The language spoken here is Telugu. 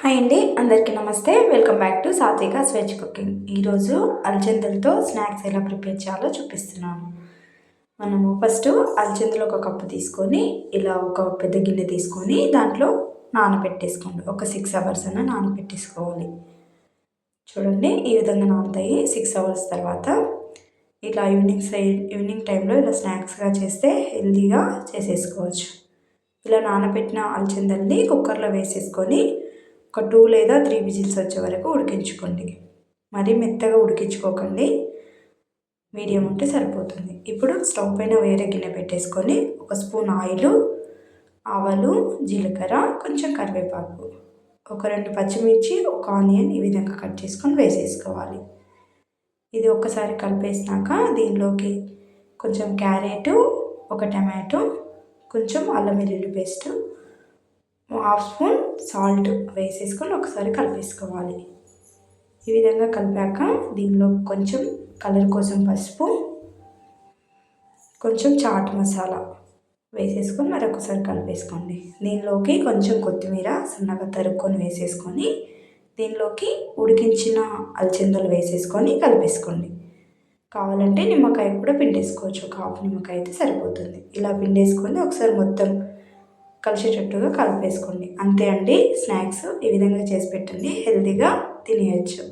హాయ్ అండి, అందరికీ నమస్తే. వెల్కమ్ బ్యాక్ టు సాత్విక వెజ్ కుకింగ్. ఈరోజు అలచందలతో స్నాక్స్ ఎలా ప్రిపేర్ చేయాలో చూపిస్తున్నాను. మనము ఫస్ట్ అలచందలు ఒక కప్పు తీసుకొని ఇలా ఒక పెద్ద గిన్నె తీసుకొని దాంట్లో నానబెట్టేసుకోండి. ఒక 6 అవర్స్ అన్న నానబెట్టేసుకోవాలి. చూడండి, ఈ విధంగా నానుతాయి. 6 అవర్స్ తర్వాత ఇలా ఈవినింగ్ టైంలో ఇలా స్నాక్స్గా చేస్తే హెల్తీగా చేసేసుకోవచ్చు. ఇలా నానబెట్టిన అలచందల్ని కుక్కర్లో వేసేసుకొని ఒక 2 లేదా 3 విజిల్స్ వచ్చే వరకు ఉడికించుకోండి. మరీ మెత్తగా ఉడికించుకోకండి, మీడియం ఉంటే సరిపోతుంది. ఇప్పుడు స్టవ్ పైన వేరే గిన్నె పెట్టేసుకొని ఒక స్పూన్ ఆయిల్, ఆవాలు, జీలకర్ర, కొంచెం కరివేపాకు, ఒక 2 పచ్చిమిర్చి, ఒక ఆనియన్ ఈ విధంగా కట్ చేసుకొని వేసేసుకోవాలి. ఇది ఒక్కసారి కలిపేసినాక దీనిలోకి కొంచెం క్యారెట్, ఒక టమాటో, కొంచెం అల్లం వెల్లుల్లి పేస్ట్, హాఫ్ స్పూన్ సాల్ట్ వేసేసుకొని ఒకసారి కలిపేసుకోవాలి. ఈ విధంగా కలిపాక దీనిలో కొంచెం కలర్ కోసం పసుపు, కొంచెం చాట్ మసాలా వేసేసుకొని మరొకసారి కలిపేసుకోండి. దీనిలోకి కొంచెం కొత్తిమీర సన్నగా తరుక్కొని వేసేసుకొని దీనిలోకి ఉడికించిన అలచందలు వేసేసుకొని కలిపేసుకోండి. కావాలంటే నిమ్మకాయ కూడా పిండేసుకోవచ్చు. ఒక హాఫ్ నిమ్మకాయ అయితే సరిపోతుంది. ఇలా పిండేసుకొని ఒకసారి మొత్తం కలిసేటట్టుగా కలిపేసుకోండి. అంతే అండి, స్నాక్స్ ఈ విధంగా చేసి పెట్టండి, హెల్తీగా తినేయచ్చు.